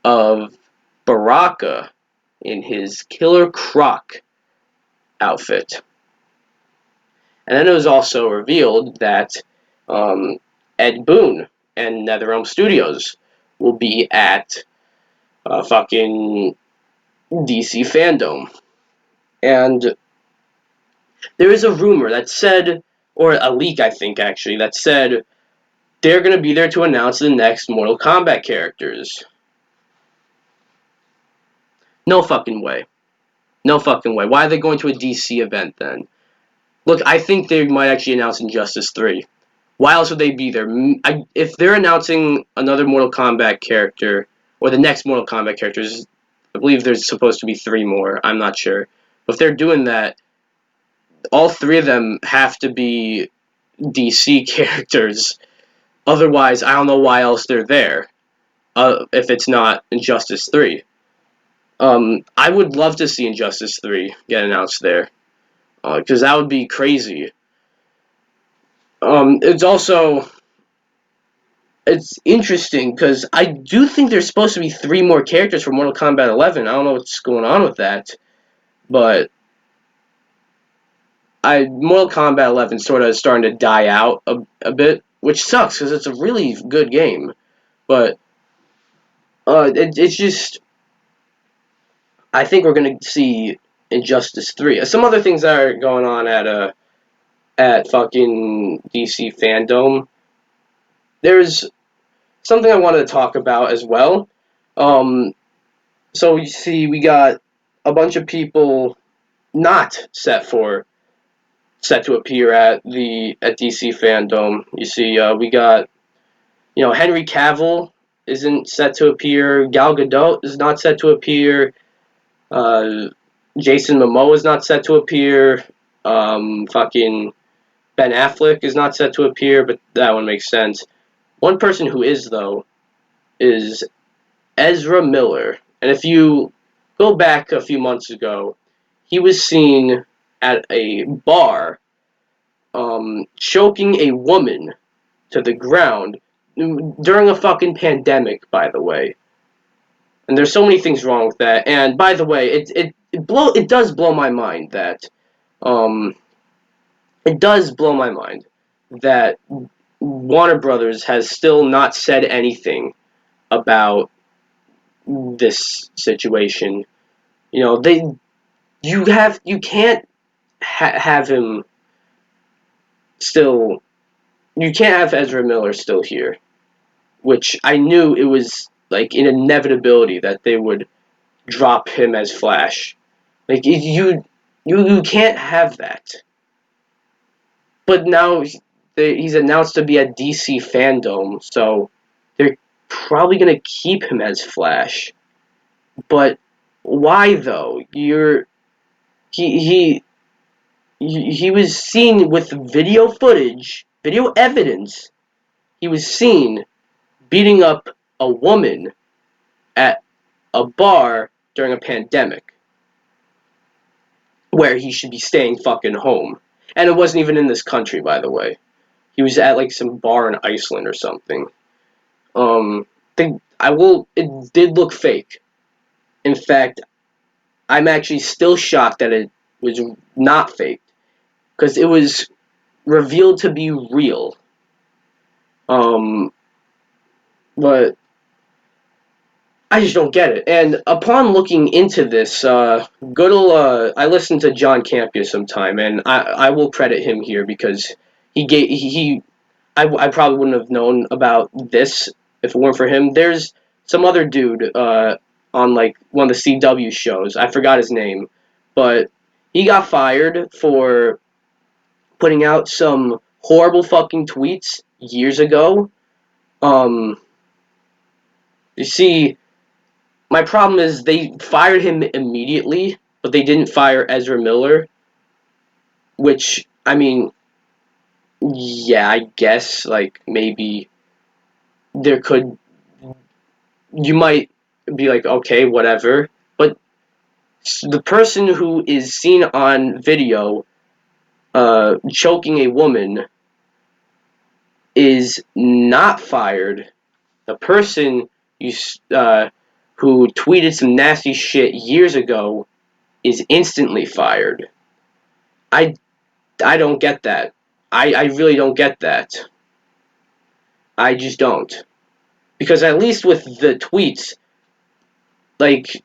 of Baraka in his Killer Croc outfit. And then it was also revealed that Ed Boon and NetherRealm Studios will be at fucking DC Fandom. And there is a rumor that said, or a leak I think actually, that said they're going to be there to announce the next Mortal Kombat characters. No fucking way. No fucking way. Why are they going to a DC event then? Look, I think they might actually announce Injustice 3. Why else would they be there? If they're announcing another Mortal Kombat character, or the next Mortal Kombat characters, I believe there's supposed to be 3 more. I'm not sure. But if they're doing that, all 3 of them have to be DC characters. Otherwise, I don't know why else they're there. If it's not Injustice 3. I would love to see Injustice 3 get announced there. Because that would be crazy. It's also it's interesting because I do think there's supposed to be 3 more characters for Mortal Kombat 11. I don't know what's going on with that, but Mortal Kombat 11 sort of is starting to die out a bit, which sucks because it's a really good game. But it's just I think we're gonna see Injustice 3. Some other things that are going on at fucking DC fandom. There's something I wanted to talk about as well. Um, so you see, we got a bunch of people not set to appear at DC fandom. You see, we got Henry Cavill isn't set to appear. Gal Gadot is not set to appear. Uh, Jason Momoa is not set to appear. Fucking Ben Affleck is not set to appear, but that one makes sense. One person who is though is Ezra Miller. And if you go back a few months ago, he was seen at a bar choking a woman to the ground during a fucking pandemic, by the way. And there's so many things wrong with that. And by the way, it does blow my mind that um it does blow my mind that Warner Brothers has still not said anything about this situation. You know, you can't have him still. You can't have Ezra Miller still here, which I knew it was like an inevitability that they would drop him as Flash. Like you can't have that. But now he's announced to be at DC fandom, so they're probably gonna keep him as Flash. But why though? He he was seen with video footage, video evidence. He was seen beating up a woman at a bar during a pandemic where he should be staying fucking home. And it wasn't even in this country, by the way. He was at like some bar in Iceland or something. It did look fake. In fact, I'm actually still shocked that it was not fake because it was revealed to be real. Um, but I just don't get it. And upon looking into this, I listened to John Campea sometime, and I will credit him here because I probably wouldn't have known about this if it weren't for him. There's some other dude on like one of the CW shows. I forgot his name, but he got fired for putting out some horrible fucking tweets years ago. Um, you see, my problem is they fired him immediately, but they didn't fire Ezra Miller, which I mean, yeah, I guess like maybe there could you might be like, okay, whatever. But the person who is seen on video choking a woman is not fired. The person you who tweeted some nasty shit years ago is instantly fired. I I don't get that. I really don't get that. I just don't. Because at least with the tweets, like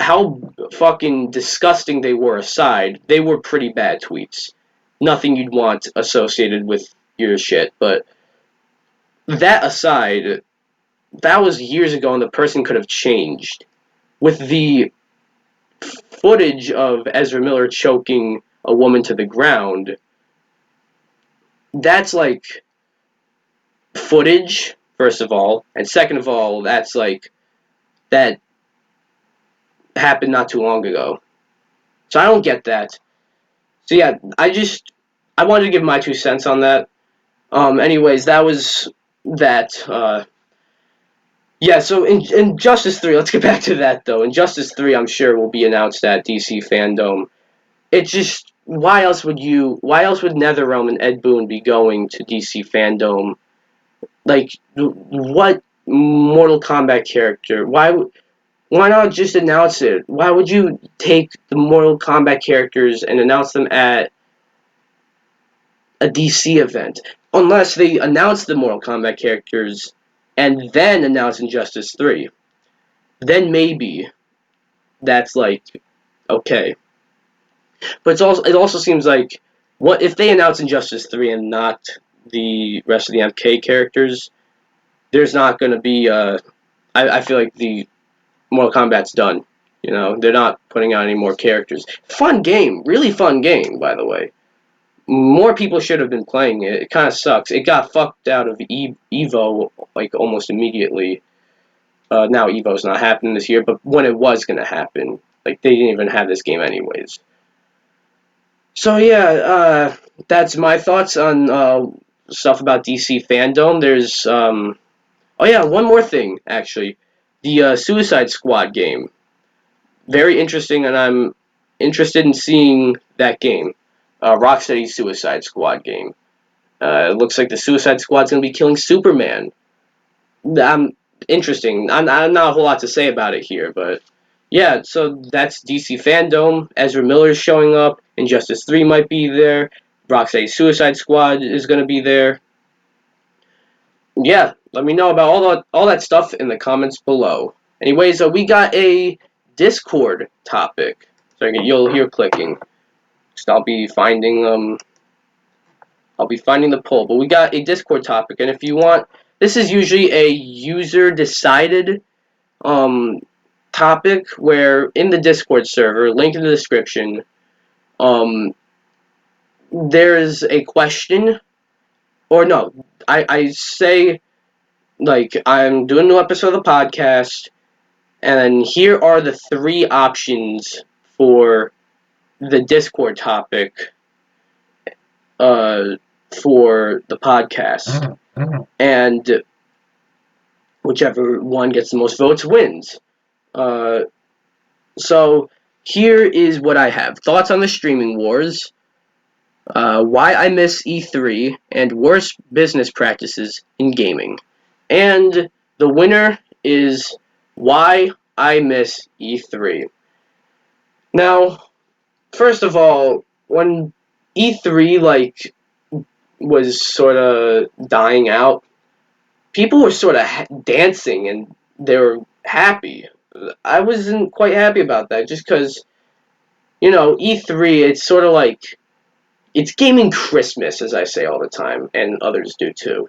how fucking disgusting they were aside, they were pretty bad tweets. Nothing you'd want associated with your shit. But that aside, that was years ago and the person could have changed. With the footage of Ezra Miller choking a woman to the ground, that's like footage, first of all, and second of all, that's like that happened not too long ago. So I don't get that. So yeah, I wanted to give my 2 cents on that. Anyways, that was that. Yeah, so in Justice 3, let's get back to that though. In Justice 3, I'm sure will be announced at DC Fandom. It's just why else would NetherRealm and Ed Boon be going to DC Fandom? Like, what Mortal Kombat character? Why not just announce it? Why would you take the Mortal Kombat characters and announce them at a DC event? Unless they announce the Mortal Kombat characters and then announce Injustice 3. Then maybe that's like okay. But it also seems like what if they announce Injustice 3 and not the rest of the MK characters, there's not going to be I feel like the Mortal Kombat's done. You know, they're not putting out any more characters. Fun game, really fun game, by the way. More people should have been playing it. It kind of sucks. It got fucked out of Evo like almost immediately. Now Evo's not happening this year, but when it was gonna happen, like they didn't even have this game anyways. So yeah, that's my thoughts on stuff about DC fandom. There's oh yeah, one more thing actually, the Suicide Squad game. Very interesting, and I'm interested in seeing that game. Rocksteady's Suicide Squad game. It looks like the Suicide Squad's gonna be killing Superman. I'm interesting. I'm not a whole lot to say about it here, but yeah. So that's DC fandom. Ezra Miller's showing up. Injustice 3 might be there. Rocksteady's Suicide Squad is gonna be there. Yeah, let me know about all that stuff in the comments below. Anyways, we got a Discord topic. So you'll hear clicking. So I'll be finding the poll. But we got a Discord topic, and if you want, this is usually a user decided topic where in the Discord server, link in the description, um, there's a question, or no, I say like I'm doing a new episode of the podcast, and here are the 3 options for the Discord topic for the podcast. And whichever one gets the most votes wins. So here is what I have. Thoughts on the streaming wars, why I miss E3, and worst business practices in gaming. And the winner is why I miss E3. Now, first of all, when E3 like was sort of dying out, people were sort of dancing and they were happy. I wasn't quite happy about that just because, you know, E3, it's sort of like, it's gaming Christmas, as I say all the time, and others do too.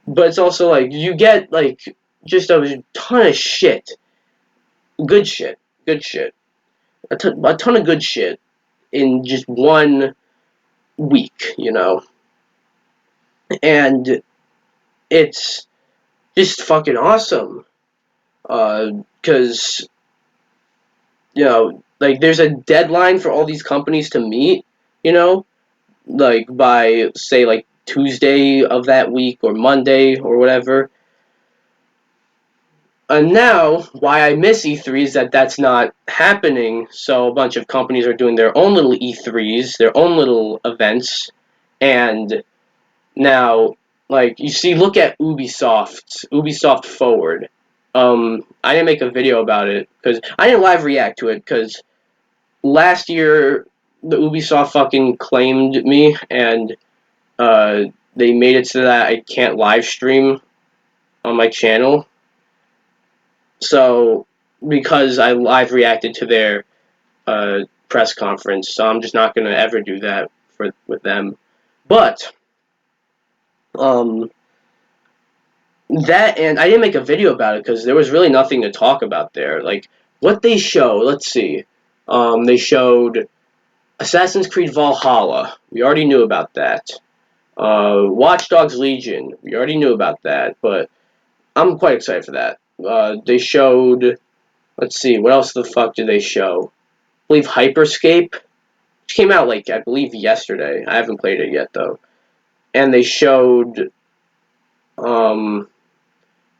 But it's also like, you get like just a ton of shit. Good shit. Good shit. A ton of good shit in just one week, you know? And it's just fucking awesome. Because, you know, like, there's a deadline for all these companies to meet, you know? Like, by, say, like, Tuesday of that week, or Monday, or whatever. And now, why I miss E3 is that that's not happening, so a bunch of companies are doing their own little E3s, their own little events, and now, like, you see, look at Ubisoft Forward. I didn't make a video about it, because I didn't live react to it, because last year, the Ubisoft fucking claimed me, and, they made it so that I can't live stream on my channel. So, because I live reacted to their press conference, so I'm just not going to ever do that with them. But, that, and I didn't make a video about it because there was really nothing to talk about there. Like, what they show, let's see. They showed Assassin's Creed Valhalla. We already knew about that. Watch Dogs Legion. We already knew about that, but I'm quite excited for that. They showed. Let's see, what else the fuck did they show? I believe Hyperscape, which came out like I believe yesterday. I haven't played it yet though. And they showed it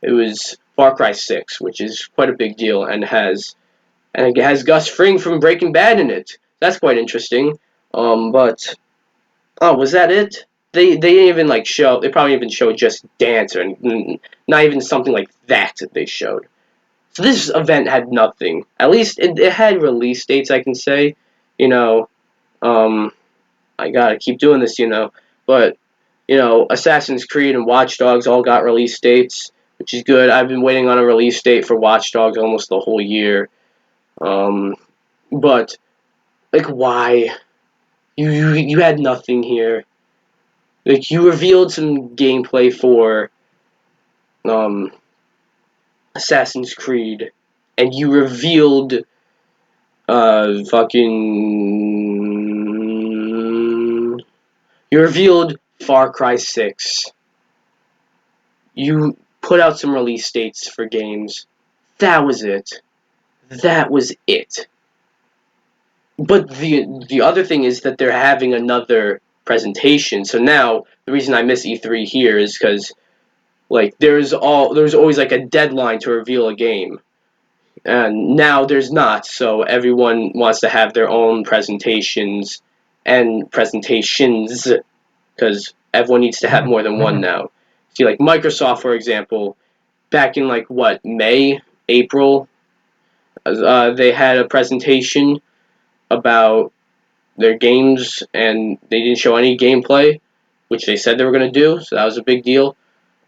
was Far Cry 6, which is quite a big deal and it has Gus Fring from Breaking Bad in it. That's quite interesting. But oh, was that it? They didn't even like show. They probably even showed just dance or not even something like that they showed. So this event had nothing. At least it had release dates. I can say, you know, um, I gotta keep doing this, But Assassin's Creed and Watch Dogs all got release dates, which is good. I've been waiting on a release date for Watch Dogs almost the whole year. But like, why? You had nothing here. Like, you revealed some gameplay for um Assassin's Creed, and you revealed fucking you revealed Far Cry 6. You put out some release dates for games. That was it. That was it. But the other thing is that they're having another presentation. So now the reason I miss E3 here is because like there's always like a deadline to reveal a game. And now there's not, so everyone wants to have their own presentations and presentations because everyone needs to have more than one now. See, like Microsoft, for example, back in like what, May, April, they had a presentation about their games and they didn't show any gameplay, which they said they were going to do, so that was a big deal.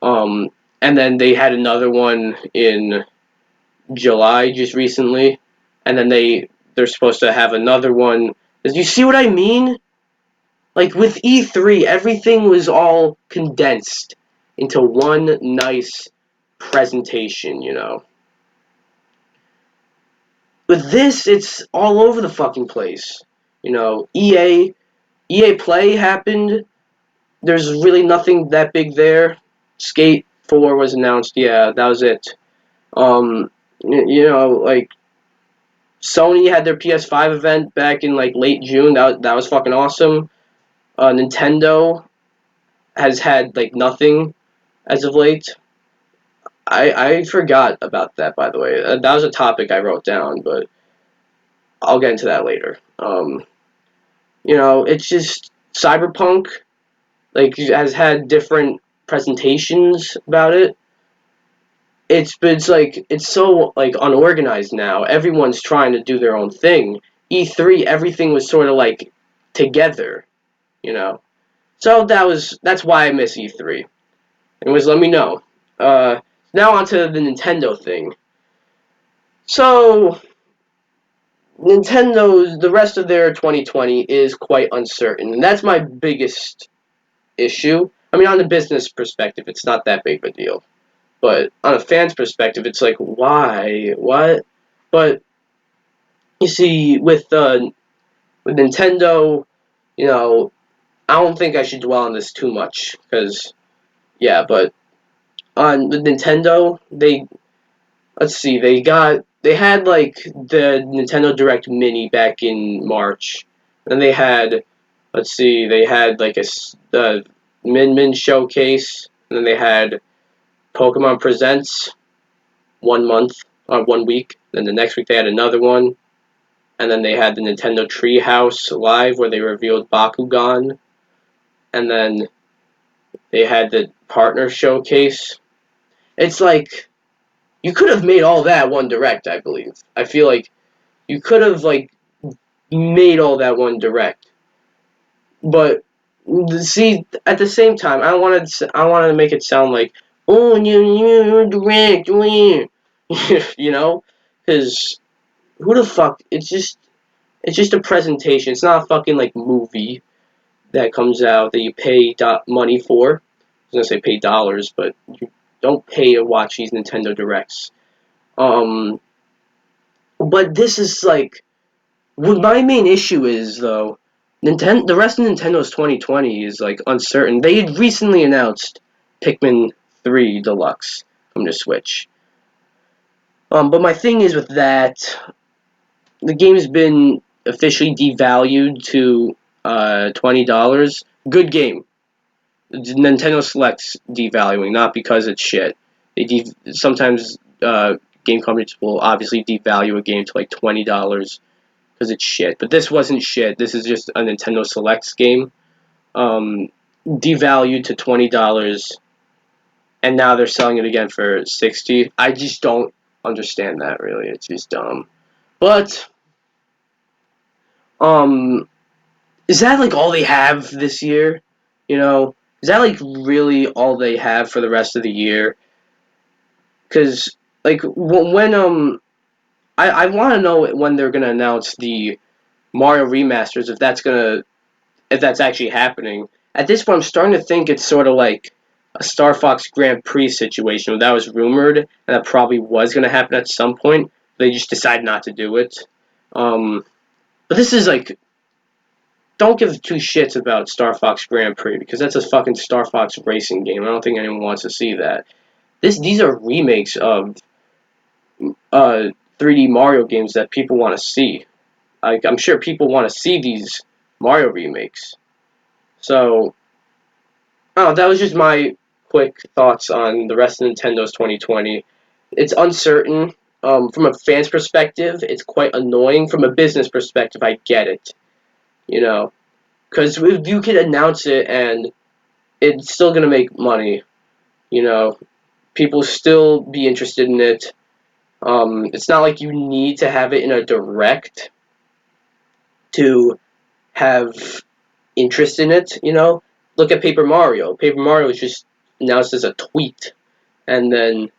Um, and then they had another one in July just recently, and then they're supposed to have another one. Do you see what I mean? Like with E3, everything was all condensed into one nice presentation. With this, it's all over the fucking place. EA Play happened. There's really nothing that big there. Skate 4 was announced. Yeah, that was it. Like Sony had their PS5 event back in like late June. That was fucking awesome. Nintendo has had like nothing as of late. I forgot about that, by the way. That was a topic I wrote down, but I'll get into that later. It's just Cyberpunk like has had different presentations about it. It's like it's so like unorganized now. Everyone's trying to do their own thing. E3, everything was sort of like together, you know. So that's why I miss E3. Anyways, let me know. Now onto the Nintendo thing. So the rest of their 2020 is quite uncertain, and that's my biggest issue. I mean, on the business perspective, it's not that big of a deal. But on a fan's perspective, it's like, why? What? But you see, with Nintendo, I don't think I should dwell on this too much because, yeah. But with Nintendo, let's see, they had like the Nintendo Direct Mini back in March, and they had, let's see, they had like the Min Min showcase, and then they had Pokemon Presents 1 month or 1 week. Then the next week they had another one, and then they had the Nintendo Treehouse Live where they revealed Bakugan, and then they had the partner showcase. It's like you could have made all that one direct. I believe. I feel like you could have like made all that one direct, but see at the same time I wanted to make it sound like oh you direct because who the fuck it's just a presentation. It's not a fucking like movie that comes out that you pay money for. I was gonna say pay dollars, but you don't pay to watch these Nintendo Directs. But this is like What my main issue is though, the rest of Nintendo's 2020 is like uncertain. They had recently announced Pikmin 3 Deluxe from the Switch. But my thing is with that, the game's been officially devalued to $20. Good game. Nintendo Select's devaluing, not because it's shit. Sometimes game companies will obviously devalue a game to like $20 because it's shit. But this wasn't shit. This is just a Nintendo Selects game. Devalued to $20, and now they're selling it again for $60. I just don't understand that really. It's just dumb. But um, is that like all they have this year? You know, is that like really all they have for the rest of the year? Because like when I want to know when they're gonna announce the Mario remasters, if that's actually happening. At this point, I'm starting to think it's sort of like a Star Fox Grand Prix situation. That was rumored, and that probably was going to happen at some point. They just decided not to do it. But this is like, don't give two shits about Star Fox Grand Prix because that's a fucking Star Fox racing game. I don't think anyone wants to see that. These are remakes of 3D Mario games that people want to see. Like, I'm sure people want to see these Mario remakes. So, oh, that was just my quick thoughts on the rest of Nintendo's 2020. It's uncertain. From a fan's perspective, it's quite annoying. From a business perspective, I get it. You know, because you could announce it and it's still gonna make money. You know, people still be interested in it. It's not like you need to have it in a direct to have interest in it. You know, look at Paper Mario. Paper Mario is just announced as a tweet, and then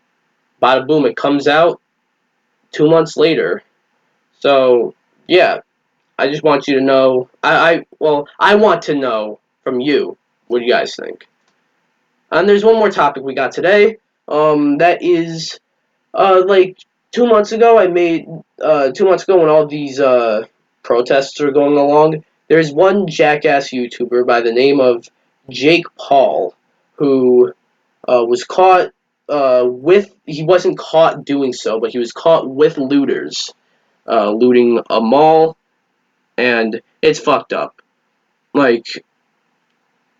bada boom, it comes out 2 months later. So yeah, I just want you to know. I want to know from you what do you guys think. And there's one more topic we got today. That is like 2 months ago. 2 months ago when all these protests were going along. There's one jackass YouTuber by the name of Jake Paul who was caught he wasn't caught doing so, but he was caught with looters looting a mall, and it's fucked up. Like,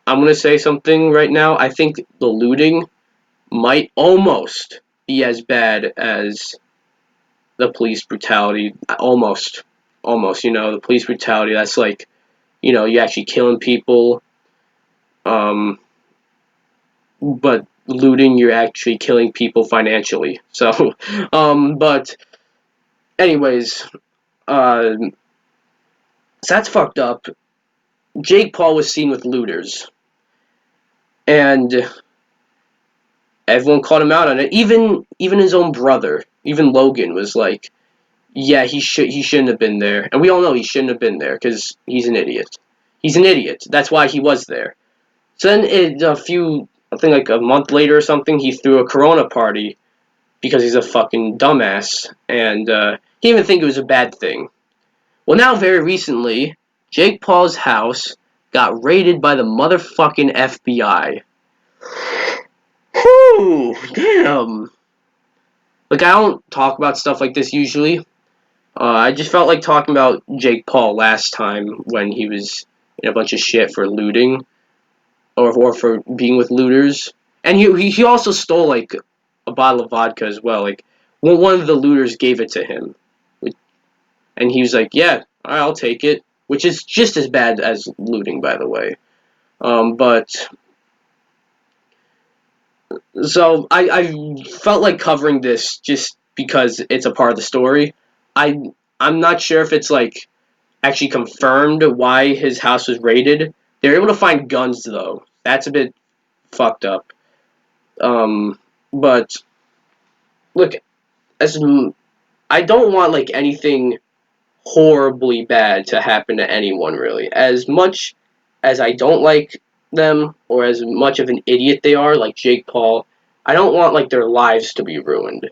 I'm gonna say something right now. I think the looting might almost be as bad as the police brutality. Almost. You know, the police brutality. That's like, you know, you actually killing people. But looting, you're actually killing people financially. So, but anyways, so that's fucked up. Jake Paul was seen with looters, and everyone called him out on it. Even his own brother, even Logan, was like, "Yeah, he shouldn't have been there." And we all know he shouldn't have been there because he's an idiot. He's an idiot. That's why he was there. So then, I think like a month later or something, he threw a Corona party because he's a fucking dumbass, and he didn't even think it was a bad thing. Well, now, very recently, Jake Paul's house got raided by the motherfucking FBI. Whew, damn. Like, I don't talk about stuff like this usually. I just felt like talking about Jake Paul last time when he was in a bunch of shit for looting or for being with looters. And he also stole, like, a bottle of vodka as well. Like, one of the looters gave it to him. And he was like, yeah, I'll take it. Which is just as bad as looting, by the way. But so I felt like covering this just because it's a part of the story. I'm not sure if it's like actually confirmed why his house was raided. They were able to find guns though. That's a bit fucked up. But look, as I don't want like anything horribly bad to happen to anyone really. As much as I don't like them or as much of an idiot they are, like Jake Paul, I don't want like their lives to be ruined.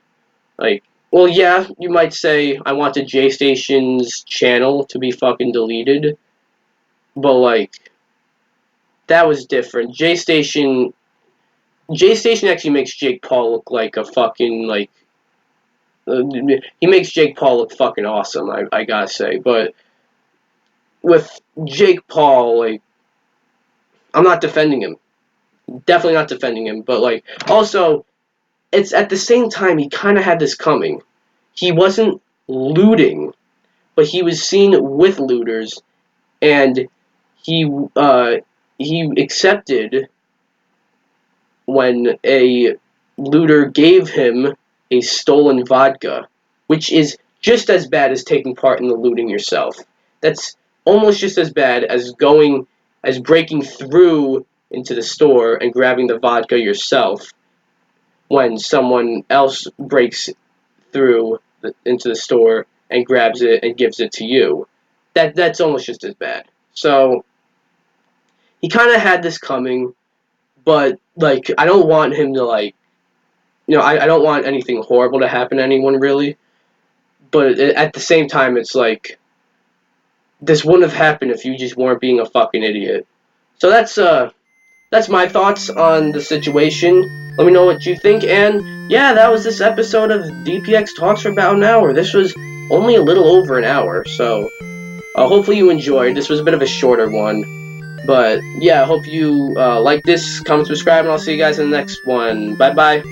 Like Well, yeah, you might say I wanted J Station's channel to be fucking deleted, but like that was different. J Station actually makes Jake Paul look like a fucking like he makes Jake Paul look fucking awesome. I gotta say, but with Jake Paul, like I'm not defending him. Definitely not defending him, but like also it's at the same time he kind of had this coming. He wasn't looting, but he was seen with looters, and he uh, he accepted when a looter gave him a stolen vodka, which is just as bad as taking part in the looting yourself. That's almost just as bad as breaking through into the store and grabbing the vodka yourself when someone else breaks through into the store and grabs it and gives it to you. That's almost just as bad. So he kind of had this coming, but like I don't want him to like I don't want anything horrible to happen to anyone really. But at the same time, it's like this wouldn't have happened if you just weren't being a fucking idiot. So that's my thoughts on the situation. Let me know what you think. And yeah, that was this episode of DPX Talks for about an hour. This was only a little over an hour, so hopefully you enjoyed. This was a bit of a shorter one. But yeah, I hope you like this, comment, subscribe, and I'll see you guys in the next one. Bye bye.